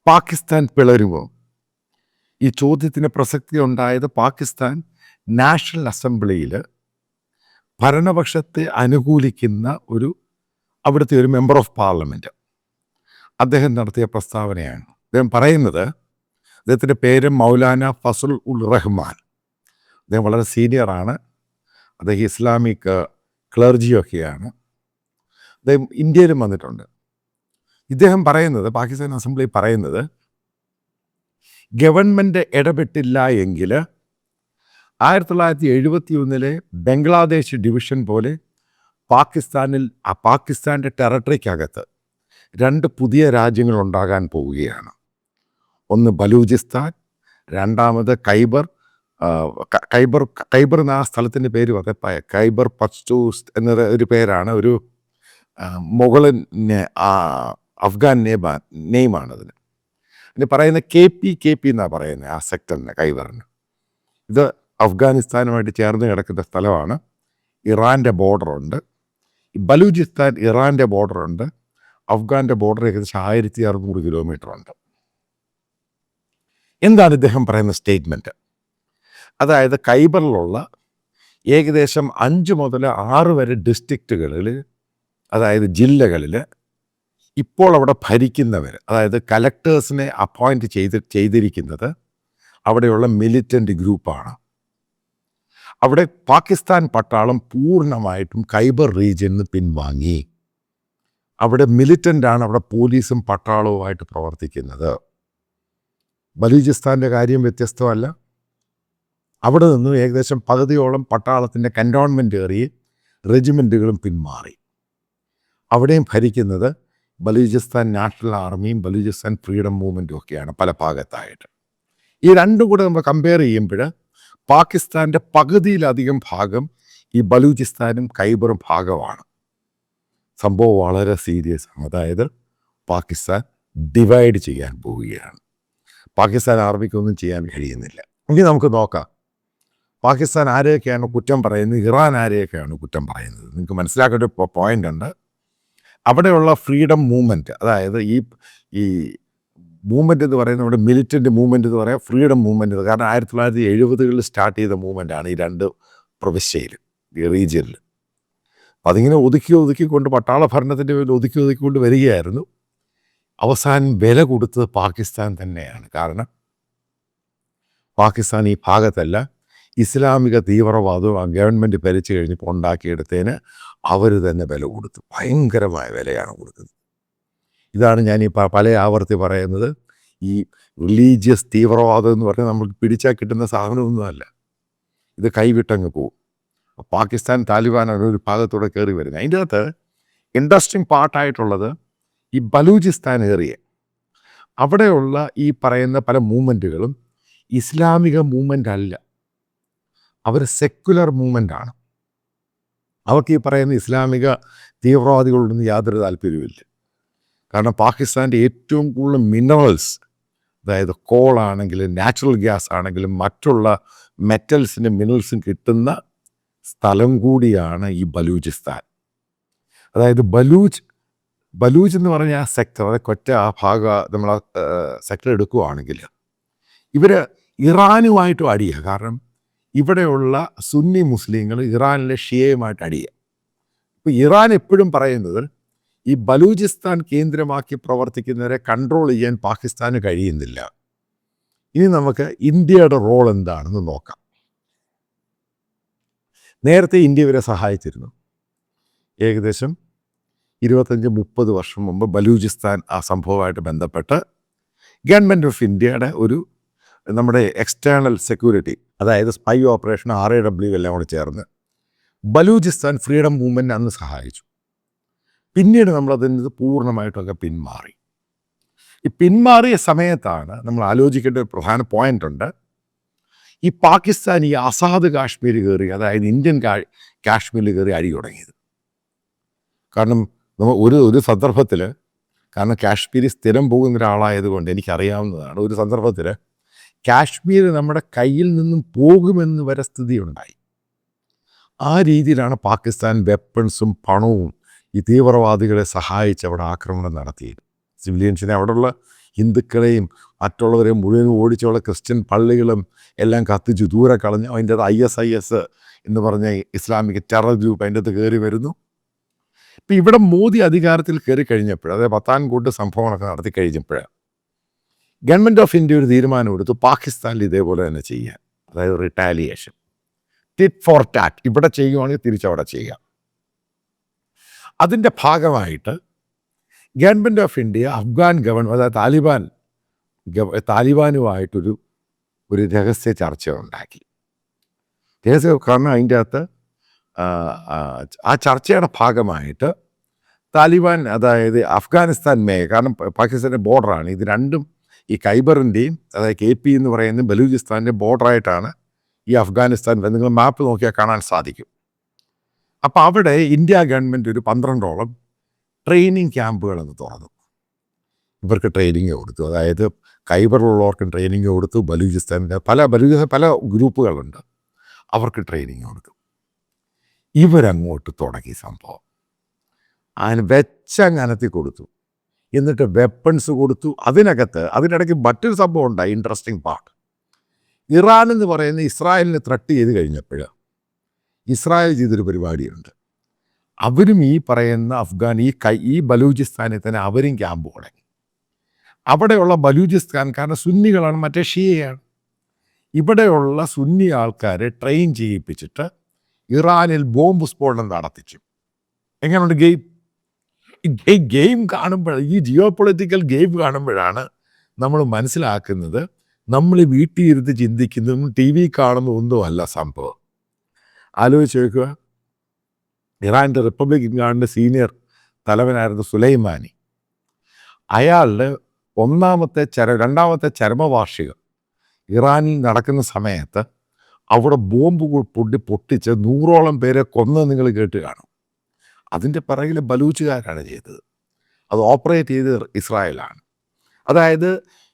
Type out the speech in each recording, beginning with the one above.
പാകിസ്ഥാൻ പിളരുമോ? ഈ ചോദ്യത്തിന് പ്രസക്തി ഉണ്ടായത് പാകിസ്ഥാൻ നാഷണൽ അസംബ്ലിയിൽ ഭരണപക്ഷത്തെ അനുകൂലിക്കുന്ന അവിടുത്തെ ഒരു മെമ്പർ ഓഫ് പാർലമെൻറ്റ് അദ്ദേഹം നടത്തിയ പ്രസ്താവനയാണ്. അദ്ദേഹം പറയുന്നത്, അദ്ദേഹത്തിൻ്റെ പേര് മൗലാന ഫസൽ ഉൽ റഹ്മാൻ. അദ്ദേഹം വളരെ സീനിയറാണ്. അദ്ദേഹം ഇസ്ലാമിക് ക്ലർജിയൊക്കെയാണ്. അദ്ദേഹം ഇന്ത്യയിലും വന്നിട്ടുണ്ട്. ഇദ്ദേഹം പറയുന്നത്, പാകിസ്ഥാൻ അസംബ്ലി പറയുന്നത്, ഗവൺമെൻറ് ഇടപെട്ടില്ല എങ്കിൽ 1971 ബംഗ്ലാദേശ് ഡിവിഷൻ പോലെ പാകിസ്ഥാൻ്റെ ടെറിട്ടറിക്കകത്ത് 2 പുതിയ രാജ്യങ്ങൾ ഉണ്ടാകാൻ പോവുകയാണ്. ഒന്ന് ബലൂചിസ്ഥാൻ, രണ്ടാമത് ഖൈബർ എന്ന ആ സ്ഥലത്തിൻ്റെ പേര് ഖൈബർ പഖ്തൂസ് എന്ന ഒരു പേരാണ്. ഒരു മുഗളൻ അഫ്ഗാൻ നെയിമാണതിന്. ഇനി പറയുന്ന കെ പി എന്നാണ് പറയുന്നത് ആ സെക്ടറിന്, ഖൈബറിന്. ഇത് അഫ്ഗാനിസ്ഥാനുമായിട്ട് ചേർന്ന് കിടക്കുന്ന സ്ഥലമാണ്. ഇറാൻ്റെ ബോർഡറുണ്ട്. ബലൂചിസ്ഥാൻ ഇറാൻ്റെ ബോർഡറുണ്ട്. അഫ്ഗാൻ്റെ ബോർഡർ ഏകദേശം 1600 കിലോമീറ്റർ ഉണ്ട്. എന്താണ് ഇദ്ദേഹം പറയുന്ന സ്റ്റേറ്റ്മെൻറ്റ്? അതായത് ഖൈബറിലുള്ള ഏകദേശം 5 മുതൽ 6 വരെ ഡിസ്ട്രിക്റ്റുകളിൽ, അതായത് ജില്ലകളിൽ ഇപ്പോൾ അവിടെ ഭരിക്കുന്നവർ, അതായത് കലക്ടേഴ്സിനെ അപ്പോയിൻറ്റ് ചെയ്തിരിക്കുന്നത് അവിടെയുള്ള മിലിറ്റൻ്റ് ഗ്രൂപ്പാണ്. അവിടെ പാകിസ്ഥാൻ പട്ടാളം പൂർണ്ണമായിട്ടും ഖൈബർ റീജിയനിൽ നിന്ന് പിൻവാങ്ങി. അവിടെ മിലിറ്റൻ്റാണ്, അവിടെ പോലീസും പട്ടാളവുമായിട്ട് പ്രവർത്തിക്കുന്നത്. ബലൂചിസ്ഥാൻ്റെ കാര്യം വ്യത്യസ്തമല്ല. അവിടെ നിന്നും ഏകദേശം പകുതിയോളം പട്ടാളത്തിൻ്റെ കൻ്റോൺമെൻറ്റ് ഏറിയ റെജിമെൻറ്റുകളും പിന്മാറി. അവിടെയും ഭരിക്കുന്നത് ബലൂചിസ്ഥാൻ നാഷണൽ ആർമിയും ബലൂചിസ്ഥാൻ ഫ്രീഡം മൂവ്മെൻറ്റും ഒക്കെയാണ് പല ഭാഗത്തായിട്ട്. ഈ രണ്ടും കൂടെ നമ്മൾ കമ്പയർ ചെയ്യുമ്പോൾ പാകിസ്ഥാൻ്റെ പകുതിയിലധികം ഭാഗം ഈ ബലൂചിസ്ഥാനും ഖൈബറും ഭാഗമാണ്. സംഭവം വളരെ സീരിയസ് ആണ്. അതായത് പാകിസ്ഥാൻ ഡിവൈഡ് ചെയ്യാൻ പോവുകയാണ്. പാകിസ്ഥാൻ ആർമിക്കൊന്നും ചെയ്യാൻ കഴിയുന്നില്ല. ഇനി നമുക്ക് നോക്കാം, പാകിസ്ഥാൻ ആരെയൊക്കെയാണ് കുറ്റം പറയുന്നത്, ഇറാൻ ആരെയൊക്കെയാണ് കുറ്റം പറയുന്നത്. നിങ്ങൾക്ക് മനസ്സിലാക്കേണ്ട ഒരു പോയിൻ്റ് ഉണ്ട്. അവിടെയുള്ള ഫ്രീഡം മൂവ്മെൻറ്റ്, അതായത് ഈ മൂവ്മെൻറ്റ് എന്ന് പറയുന്നത്, നമ്മുടെ മിലിറ്റൻ്റ് മൂവ്മെൻറ്റ് എന്ന് പറയാം, ഫ്രീഡം മൂവ്മെൻറ്റ്. കാരണം 1970-കളിൽ സ്റ്റാർട്ട് ചെയ്ത മൂവ്മെൻറ്റാണ് ഈ 2 പ്രവിശ്യയിൽ, ഈ റീജിയനിൽ. അതിങ്ങനെ ഒതുക്കിക്കൊണ്ട് പട്ടാള ഭരണത്തിൻ്റെ പേരിൽ ഒതുക്കിക്കൊണ്ട് വരികയായിരുന്നു. അവസാനം വില കൊടുത്തത് പാകിസ്ഥാൻ തന്നെയാണ്. കാരണം പാകിസ്ഥാൻ ഈ ഭാഗത്തല്ല ഇസ്ലാമിക തീവ്രവാദവും ആ ഗവൺമെൻറ് ഭരിച്ചു കഴിഞ്ഞപ്പോൾ ഉണ്ടാക്കിയെടുത്തതിന് അവർ തന്നെ വില കൊടുത്തു. ഭയങ്കരമായ വിലയാണ് കൊടുക്കുന്നത്. ഇതാണ് ഞാൻ ഈ പല ആവർത്തി പറയുന്നത്. ഈ റിലീജിയസ് തീവ്രവാദം എന്ന് പറഞ്ഞാൽ നമുക്ക് പിടിച്ചാൽ കിട്ടുന്ന സാധനമൊന്നുമല്ല. ഇത് കൈവിട്ടങ്ങ് പോകും. പാകിസ്ഥാൻ താലിബാനാണ് ഒരു ഭാഗത്തൂടെ കയറി വരുന്നത്. അതിൻ്റെ അകത്ത് ഇൻട്രസ്റ്റിംഗ് പാർട്ടായിട്ടുള്ളത് ഈ ബലൂചിസ്ഥാൻ ഏറിയ അവിടെയുള്ള ഈ പറയുന്ന പല മൂവ്മെൻറ്റുകളും ഇസ്ലാമിക മൂവ്മെൻ്റ് അല്ല, അവർ സെക്കുലർ മൂവ്മെൻ്റാണ്. അവർക്ക് ഈ പറയുന്ന ഇസ്ലാമിക തീവ്രവാദികളോടൊന്നും യാതൊരു താല്പര്യവുമില്ല. കാരണം പാകിസ്ഥാൻ്റെ ഏറ്റവും കൂടുതൽ മിനറൽസ്, അതായത് കോളാണെങ്കിലും നാച്ചുറൽ ഗ്യാസ് ആണെങ്കിലും മറ്റുള്ള മെറ്റൽസിനും മിനറൽസും കിട്ടുന്ന സ്ഥലം കൂടിയാണ് ഈ ബലൂചിസ്ഥാൻ. അതായത് ബലൂച്ച് എന്ന് പറഞ്ഞ ആ സെക്ടർ, അതായത് കൊറ്റ ആ നമ്മൾ ആ സെക്ടർ എടുക്കുകയാണെങ്കിൽ ഇവർ ഇറാനുമായിട്ടും അടിയുക. കാരണം ഇവിടെയുള്ള സുന്നി മുസ്ലിങ്ങൾ ഇറാനിലെ ഷിയയുമായിട്ട് അടിയുക. ഇപ്പോൾ ഇറാൻ എപ്പോഴും പറയുന്നത് ഈ ബലൂചിസ്ഥാൻ കേന്ദ്രമാക്കി പ്രവർത്തിക്കുന്നവരെ കൺട്രോൾ ചെയ്യാൻ പാകിസ്ഥാന് കഴിയുന്നില്ല. ഇനി നമുക്ക് ഇന്ത്യയുടെ റോൾ എന്താണെന്ന് നോക്കാം. നേരത്തെ ഇന്ത്യ ഇവരെ സഹായിച്ചിരുന്നു. ഏകദേശം 25-30 വർഷം മുമ്പ് ബലൂചിസ്ഥാൻ ആ സംഭവമായിട്ട് ബന്ധപ്പെട്ട് ഗവൺമെൻറ് ഓഫ് ഇന്ത്യയുടെ നമ്മുടെ എക്സ്റ്റേണൽ സെക്യൂരിറ്റി, അതായത് സ്പൈ ഓപ്പറേഷൻ, RAW എല്ലാം കൂടെ ചേർന്ന് ബലൂചിസ്ഥാൻ ഫ്രീഡം മൂവ്മെൻറ്റ് അന്ന് സഹായിച്ചു. പിന്നീട് നമ്മളതിൽ നിന്ന് പൂർണ്ണമായിട്ടൊക്കെ പിന്മാറി. ഈ പിന്മാറിയ സമയത്താണ് നമ്മൾ ആലോചിക്കേണ്ട ഒരു പ്രധാന പോയിൻ്റ് ഉണ്ട്. ഈ പാകിസ്ഥാൻ ഈ ആസാദ് കാശ്മീർ കയറി, അതായത് ഇന്ത്യൻ കാശ്മീരിൽ കയറി അടി തുടങ്ങിയത്. കാരണം ഒരു സന്ദർഭത്തിൽ, കാരണം കാശ്മീരിൽ സ്ഥിരം പോകുന്ന ഒരാളായതുകൊണ്ട് എനിക്കറിയാവുന്നതാണ്, ഒരു സന്ദർഭത്തിൽ കാശ്മീർ നമ്മുടെ കയ്യിൽ നിന്നും പോകുമെന്ന് വരെ സ്ഥിതിയുണ്ടായി. ആ രീതിയിലാണ് പാകിസ്ഥാൻ വെപ്പൺസും പണവും ഈ തീവ്രവാദികളെ സഹായിച്ച് അവിടെ ആക്രമണം നടത്തിയത്. സിവിലിയൻസിനെ, അവിടെയുള്ള ഹിന്ദുക്കളെയും മറ്റുള്ളവരെയും മുഴുവൻ ഓടിച്ചുള്ള ക്രിസ്ത്യൻ പള്ളികളും എല്ലാം കത്തിച്ച് ദൂരെ കളഞ്ഞു. അതിൻ്റെ ISIS എന്ന് പറഞ്ഞ ഇസ്ലാമിക് ടെറർ ഗ്രൂപ്പ് അതിൻ്റെ അകത്ത് കയറി വരുന്നു. ഇപ്പം ഇവിടെ മോദി അധികാരത്തിൽ കയറി കഴിഞ്ഞപ്പോൾ, അതായത് പത്താൻകോട്ട് സംഭവങ്ങളൊക്കെ നടത്തി കഴിഞ്ഞപ്പോൾ ഗവൺമെൻറ് ഓഫ് ഇന്ത്യ ഒരു തീരുമാനമെടുത്തു പാകിസ്ഥാനിൽ ഇതേപോലെ തന്നെ ചെയ്യാൻ. അതായത് റിട്ടാലിയേഷൻ, ടിറ്റ് ഫോർ ടാറ്റ്. ഇവിടെ ചെയ്യുവാണെങ്കിൽ തിരിച്ചവിടെ ചെയ്യാം. അതിൻ്റെ ഭാഗമായിട്ട് government of India Afghan government, അതായത് താലിബാനുമായിട്ടൊരു രഹസ്യ ചർച്ച ഉണ്ടാക്കി. കാരണം അതിൻ്റെ അകത്ത് ആ ചർച്ചയുടെ ഭാഗമായിട്ട് താലിബാൻ, അതായത് അഫ്ഗാനിസ്ഥാൻ കാരണം പാകിസ്ഥാൻ്റെ ബോർഡറാണ് ഇത് രണ്ടും, ഈ ഖൈബറിൻ്റെയും അതായത് KP എന്ന് പറയുന്ന ബലൂചിസ്ഥാൻ്റെ ബോർഡറായിട്ടാണ് ഈ അഫ്ഗാനിസ്ഥാൻ. നിങ്ങൾ മാപ്പ് നോക്കിയാൽ കാണാൻ സാധിക്കും. അപ്പോൾ അവിടെ ഇന്ത്യ ഗവൺമെൻറ് ഒരു 12ഓളം ട്രെയിനിങ് ക്യാമ്പുകളെന്ന് തുറന്നു. ഇവർക്ക് ട്രെയിനിങ് കൊടുത്തു. അതായത് ഖൈബറിലുള്ളവർക്കും ട്രെയിനിങ് കൊടുത്തു. ബലൂചിസ്ഥാനിൻ്റെ പല ഗ്രൂപ്പുകളുണ്ട്, അവർക്ക് ട്രെയിനിങ് കൊടുത്തു. ഇവരങ്ങോട്ട് തുടങ്ങി സംഭവം. അതിന് വെച്ചങ്ങനത്തി കൊടുത്തു. എന്നിട്ട് വെപ്പൺസ് കൊടുത്തു. അതിനിടയ്ക്ക് മറ്റൊരു സംഭവം ഉണ്ടായി, ഇൻട്രസ്റ്റിംഗ് പാർട്ട്. ഇറാൻ എന്ന് പറയുന്ന ഇസ്രായേലിനെ ത്രട്ട് ചെയ്ത് കഴിഞ്ഞപ്പോൾ ഇസ്രായേൽ ചെയ്തൊരു പരിപാടിയുണ്ട്. അവരും ഈ പറയുന്ന അഫ്ഗാൻ ഈ ബലൂചിസ്ഥാനിൽ തന്നെ അവരും ക്യാമ്പ് തുടങ്ങി. അവിടെയുള്ള ബലൂചിസ്ഥാൻ, കാരണം സുന്നികളാണ്, മറ്റേ ഷിയയാണ്, ഇവിടെയുള്ള സുന്നി ആൾക്കാരെ ട്രെയിൻ ചെയ്യിപ്പിച്ചിട്ട് ഇറാനിൽ ബോംബ് സ്ഫോടനം നടത്തിച്ചു. എങ്ങനെയുണ്ട് ഗെയിം കാണുമ്പോഴാണ്, ഈ ജിയോ പൊളിറ്റിക്കൽ ഗെയിം കാണുമ്പോഴാണ് നമ്മൾ മനസ്സിലാക്കുന്നത് നമ്മൾ വീട്ടിൽ ഇരുന്ന് ചിന്തിക്കുന്നതും TV കാണുന്നതൊന്നും അല്ല സംഭവം. ആലോചിച്ച് നോക്കുക, ഇറാൻ്റെ റിപ്പബ്ലിക്കൻ ഗാർഡിൻ്റെ സീനിയർ തലവനായിരുന്നു സുലൈമാനി. അയാളുടെ രണ്ടാമത്തെ ചരമവാർഷികം ഇറാനിൽ നടക്കുന്ന സമയത്ത് അവിടെ ബോംബ് പൊട്ടിച്ച് 100ഓളം പേരെ കൊന്ന് നിങ്ങൾ കേട്ട് കാണും. അതിൻ്റെ പിറകിൽ ബലൂച്ചുകാരാണ് ചെയ്തത്. അത് ഓപ്പറേറ്റ് ചെയ്ത് ഇസ്രായേലാണ്. അതായത്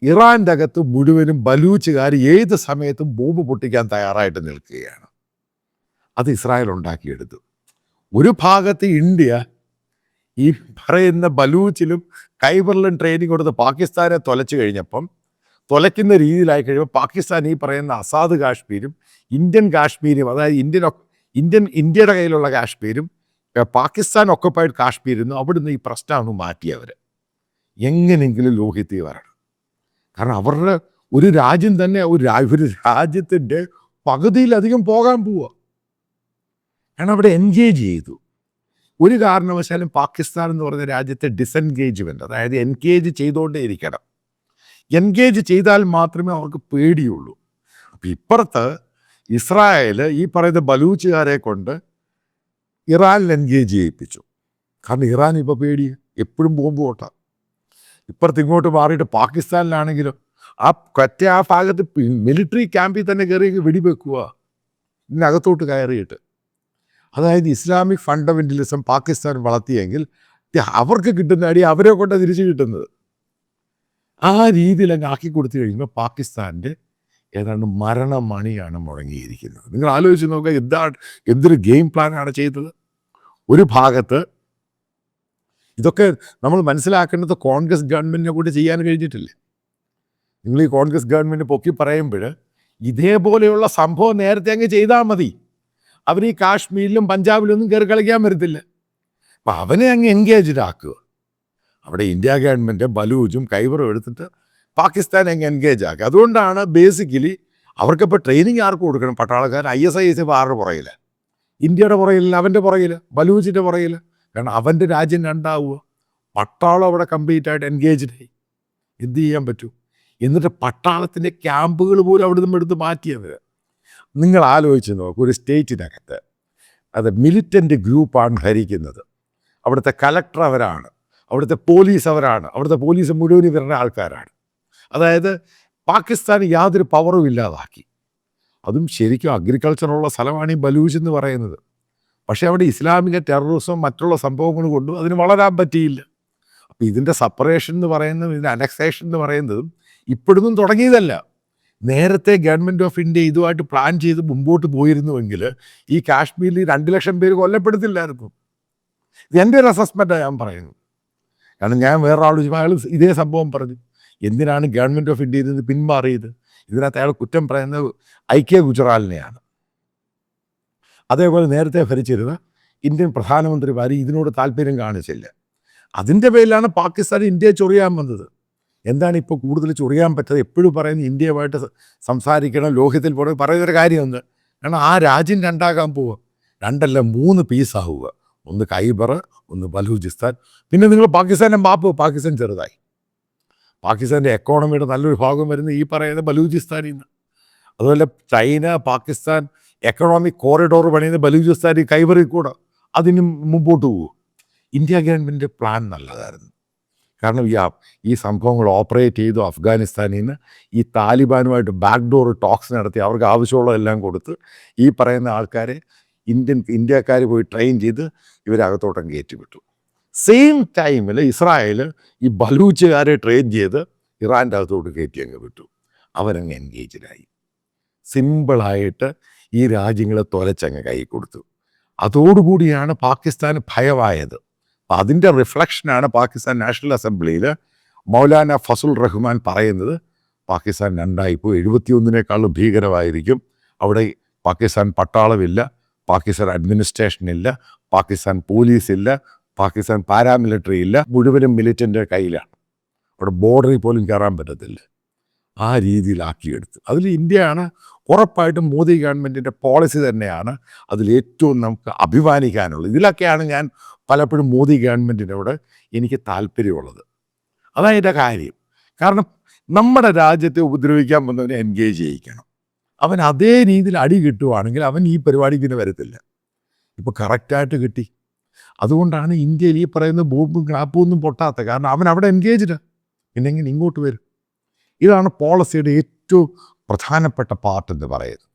ഇറാൻ്റെ അകത്ത് മുഴുവനും ബലൂച്ചുകാർ ഏത് സമയത്തും ബോംബ് പൊട്ടിക്കാൻ തയ്യാറായിട്ട് നിൽക്കുകയാണ്. അത് ഇസ്രായേൽ ഉണ്ടാക്കിയെടുത്തു. ഒരു ഭാഗത്ത് ഇന്ത്യ ഈ പറയുന്ന ബലൂച്ചിലും ഖൈബറിലും ട്രെയിനിങ് കൊടുത്ത് പാകിസ്ഥാനെ തുലയ്ക്കുന്ന രീതിയിലായി കഴിയുമ്പോൾ പാകിസ്ഥാൻ ഈ പറയുന്ന ആസാദ് കാശ്മീരും ഇന്ത്യൻ കാശ്മീരും, അതായത് ഇന്ത്യയുടെ കയ്യിലുള്ള കാശ്മീരും പാകിസ്ഥാൻ ഒക്കുപ്പൈഡ് കാശ്മീരിൽ അവിടുന്ന് ഈ പ്രശ്നമാണ് മാറ്റിയവർ. എങ്ങനെയെങ്കിലും ലോഹിത്തി വരണം. കാരണം അവരുടെ ഒരു രാജ്യം തന്നെ ഒരു രാജ്യത്തിൻ്റെ പകുതിയിലധികം പോകാൻ പോവുക. കാരണം അവിടെ എൻഗേജ് ചെയ്തു. ഒരു കാരണവശാലും പാകിസ്ഥാൻ എന്ന് പറയുന്ന രാജ്യത്തെ ഡിസെൻഗേജ്മെൻറ്റ്, അതായത് എൻഗേജ് ചെയ്തുകൊണ്ടേ ഇരിക്കണം. എൻഗേജ് ചെയ്താൽ മാത്രമേ അവർക്ക് പേടിയുള്ളൂ. അപ്പം ഇപ്പുറത്ത് ഇസ്രായേൽ ഈ പറയുന്ന ബലൂച്ചുകാരെ കൊണ്ട് ഇറാനിൽ എൻഗേജ് ചെയ്യിപ്പിച്ചു. കാരണം ഇറാൻ ഇപ്പോൾ പേടി, എപ്പോഴും ബോംബ് പൊട്ടാം. ഇപ്പുറത്ത് ഇങ്ങോട്ട് മാറിയിട്ട് പാകിസ്ഥാനിലാണെങ്കിലും ആ ഭാഗത്ത് മിലിറ്ററി ക്യാമ്പിൽ തന്നെ കയറി വെടിവെക്കുക, ഇതിനകത്തോട്ട് കയറിയിട്ട്. അതായത് ഇസ്ലാമിക് ഫണ്ടമെൻ്റലിസം പാകിസ്ഥാൻ വളർത്തിയെങ്കിൽ അവർക്ക് കിട്ടുന്ന അടി അവരെ കൊണ്ട് തിരിച്ചു കിട്ടുന്നത്. ആ രീതിയിൽ അങ്ങ് ആക്കി കൊടുത്തു കഴിയുമ്പോൾ പാകിസ്ഥാൻ്റെ ഏതാണ്ട് മരണമണിയാണ് മുഴങ്ങിയിരിക്കുന്നത്. നിങ്ങൾ ആലോചിച്ച് നോക്കുക, എന്തൊരു ഗെയിം പ്ലാനാണ് ചെയ്തത്. ഒരു ഭാഗത്ത് ഇതൊക്കെ നമ്മൾ മനസ്സിലാക്കേണ്ടത് കോൺഗ്രസ് ഗവൺമെൻറ്റിനെ കൂടി ചെയ്യാൻ കഴിഞ്ഞിട്ടില്ല. നിങ്ങൾ ഈ കോൺഗ്രസ് ഗവൺമെൻറ് പൊക്കി പറയുമ്പോൾ ഇതേപോലെയുള്ള സംഭവം നേരത്തെ അങ്ങ് ചെയ്താൽ മതി. അവർ ഈ കാശ്മീരിലും പഞ്ചാബിലൊന്നും കയറി കളിക്കാൻ വരത്തില്ല. അപ്പം അവനെ അങ്ങ് എൻഗേജ്ഡ് ആക്കുക. അവിടെ ഇന്ത്യ ഗവൺമെൻറ് ബലൂജും ഖൈബറും എടുത്തിട്ട് പാകിസ്ഥാൻ അങ്ങ് എൻഗേജ് ആക്കുക. അതുകൊണ്ടാണ് ബേസിക്കലി അവർക്കിപ്പോൾ ട്രെയിനിങ് ആർക്ക് കൊടുക്കണം? പട്ടാളക്കാർ ISIS ആരുടെ പുറകിൽ? ഇന്ത്യയുടെ പുറകിലല്ല, അവൻ്റെ പുറകിൽ, ബലൂച്ചിൻ്റെ പുറകിൽ. കാരണം അവൻ്റെ രാജ്യം രണ്ടാവുക. പട്ടാളം അവിടെ കംപ്ലീറ്റ് ആയിട്ട് എൻഗേജ്ഡായി. എന്ത് ചെയ്യാൻ പറ്റും? എന്നിട്ട് പട്ടാളത്തിൻ്റെ ക്യാമ്പുകൾ പോലും അവിടെ നിന്ന് എടുത്ത് മാറ്റിയവർ. നിങ്ങൾ ആലോചിച്ച് നോക്കും, ഒരു സ്റ്റേറ്റിനകത്ത് അത് മിലിറ്റൻ്റ് ഗ്രൂപ്പാണ് ഭരിക്കുന്നത്. അവിടുത്തെ കലക്ടർ അവരാണ്, അവിടുത്തെ പോലീസ് അവരാണ്, അവിടുത്തെ പോലീസ് മുഴുവൻ ഇവരുടെ ആൾക്കാരാണ്. അതായത് പാകിസ്ഥാൻ യാതൊരു പവറും ഇല്ലാതാക്കി. അതും ശരിക്കും അഗ്രികൾച്ചറുള്ള സ്ഥലമാണ് ഈ ബലൂച്ച് എന്ന് പറയുന്നത്. പക്ഷേ അവിടെ ഇസ്ലാമിക ടെററിസം മറ്റുള്ള സംഭവങ്ങൾ കൊണ്ടും അതിന് വളരാൻ പറ്റിയില്ല. അപ്പോൾ ഇതിൻ്റെ സെപ്പറേഷൻ എന്ന് പറയുന്നതും ഇതിൻ്റെ അനക്സേഷൻ എന്ന് പറയുന്നതും ഇപ്പോഴൊന്നും തുടങ്ങിയതല്ല. നേരത്തെ ഗവൺമെൻറ് ഓഫ് ഇന്ത്യ ഇതുമായിട്ട് പ്ലാൻ ചെയ്ത് മുമ്പോട്ട് പോയിരുന്നുവെങ്കിൽ ഈ കാശ്മീരിൽ 2 ലക്ഷം പേര് കൊല്ലപ്പെടുത്തില്ലായിരുന്നു. ഇത് എൻ്റെ ഒരു അസസ്മെൻറ്റാണ് ഞാൻ പറയുന്നത്. കാരണം ഞാൻ വേറൊരാൾ അയാൾ ഇതേ സംഭവം പറഞ്ഞു. എന്തിനാണ് ഗവൺമെൻറ് ഓഫ് ഇന്ത്യയിൽ നിന്ന് പിന്മാറിയത്? ഇതിനകത്ത് അയാൾ കുറ്റം പറയുന്നത് ഐക്യ ഗുജറാലിനെയാണ്. അതേപോലെ നേരത്തെ ഭരിച്ചിരുന്ന ഇന്ത്യൻ പ്രധാനമന്ത്രിമാർ ഇതിനോട് താല്പര്യം കാണിച്ചില്ല. അതിൻ്റെ പേരിലാണ് പാകിസ്ഥാൻ ഇന്ത്യയെ ചൊറിയാൻ വന്നത്. എന്താണ് ഇപ്പോൾ കൂടുതൽ ചൊറിയാൻ പറ്റത്? എപ്പോഴും പറയുന്നത് ഇന്ത്യയുമായിട്ട് സംസാരിക്കണം, ലോഹ്യത്തിൽ പോകണം, പറയുന്നൊരു കാര്യമുണ്ട്. കാരണം ആ രാജ്യം രണ്ടാകാൻ പോവുക, 2 അല്ല 3 പീസാവുക. ഒന്ന് ഖൈബർ, ഒന്ന് ബലൂചിസ്ഥാൻ. പിന്നെ നിങ്ങൾ പാകിസ്ഥാൻ്റെ മാപ്പ്, പാകിസ്ഥാൻ ചെറുതായി. പാകിസ്ഥാൻ്റെ എക്കോണമിയുടെ നല്ലൊരു ഭാഗം വരുന്നത് ഈ പറയുന്ന ബലൂചിസ്ഥാനിൽ നിന്ന്. അതുപോലെ ചൈന പാകിസ്ഥാൻ എക്കണോമിക് കോറിഡോർ പണിയുന്ന ബലൂചിസ്ഥാനിൽ ഖൈബറിൽ കൂടെ അതിന് മുമ്പോട്ട് പോകും. ഇന്ത്യ ഗവൺമെൻറ് പ്ലാൻ നല്ലതായിരുന്നു. കാരണം ഈ സംഭവങ്ങൾ ഓപ്പറേറ്റ് ചെയ്തു അഫ്ഗാനിസ്ഥാനിൽ നിന്ന് ഈ താലിബാനുമായിട്ട് ബാക്ക് ഡോർ ടോക്സ് നടത്തി അവർക്ക് ആവശ്യമുള്ളതെല്ലാം കൊടുത്ത് ഈ പറയുന്ന ആൾക്കാരെ ഇന്ത്യക്കാർ പോയി ട്രെയിൻ ചെയ്ത് ഇവരകത്തോട്ടം കയറ്റി വിട്ടു. സെയിം ടൈമിൽ ഇസ്രായേൽ ഈ ബലൂച്ചുകാരെ ട്രെയിൻ ചെയ്ത് ഇറാൻ്റെ അകത്തോട്ട് കയറ്റി അങ്ങ് വിട്ടു. അവരങ്ങ് എൻഗേജിലായി. സിമ്പിളായിട്ട് ഈ രാജ്യങ്ങളെ തൊലച്ചങ്ങ് കൈ കൊടുത്തു. അതോടുകൂടിയാണ് പാകിസ്ഥാൻ ഭയമായത്. അപ്പം അതിൻ്റെ റിഫ്ലക്ഷനാണ് പാകിസ്ഥാൻ നാഷണൽ അസംബ്ലിയിൽ മൗലാന ഫസുൽ റഹ്മാൻ പറയുന്നത്. പാകിസ്ഥാൻ രണ്ടായിപ്പോൾ 71-നേക്കാളും ഭീകരമായിരിക്കും. അവിടെ പാകിസ്ഥാൻ പട്ടാളമില്ല, പാകിസ്ഥാൻ അഡ്മിനിസ്ട്രേഷൻ ഇല്ല, പാകിസ്ഥാൻ പോലീസില്ല, പാകിസ്ഥാൻ പാരാമിലിറ്ററി ഇല്ല, മുഴുവനും മിലിറ്റൻ്റെ കയ്യിലാണ്. അവിടെ ബോർഡറിൽ പോലും കയറാൻ പറ്റത്തില്ല. ആ രീതിയിലാക്കിയെടുത്തു. അതിൽ ഇന്ത്യയാണ് ഉറപ്പായിട്ടും മോദി ഗവൺമെൻറ്റിൻ്റെ പോളിസി തന്നെയാണ് അതിലേറ്റവും നമുക്ക് അഭിമാനിക്കാനുള്ളത്. ഇതിലൊക്കെയാണ് ഞാൻ പലപ്പോഴും മോദി ഗവൺമെൻറ്റിനോട് എനിക്ക് താല്പര്യമുള്ളത്. അതാണ് എൻ്റെ കാര്യം. കാരണം നമ്മുടെ രാജ്യത്തെ ഉപദ്രവിക്കാൻ വന്നവനെ എൻഗേജ് ചെയ്യിക്കണം. അവൻ അതേ രീതിയിൽ അടി കിട്ടുവാണെങ്കിൽ അവൻ ഈ പരിപാടിക്ക് പിന്നെ വരത്തില്ല. ഇപ്പോൾ കറക്റ്റായിട്ട് കിട്ടി. അതുകൊണ്ടാണ് ഇന്ത്യയിൽ ഈ പറയുന്ന ബോംബും ക്രാപ്പും ഒന്നും പൊട്ടാത്ത. കാരണം അവൻ അവിടെ എൻഗേജ്ഡ്. പിന്നെങ്ങനെ ഇങ്ങോട്ട് വരും? ഇതാണ് പോളിസിയുടെ ഏറ്റവും പ്രധാനപ്പെട്ട പാർട്ട് എന്ന് പറയുന്നത്.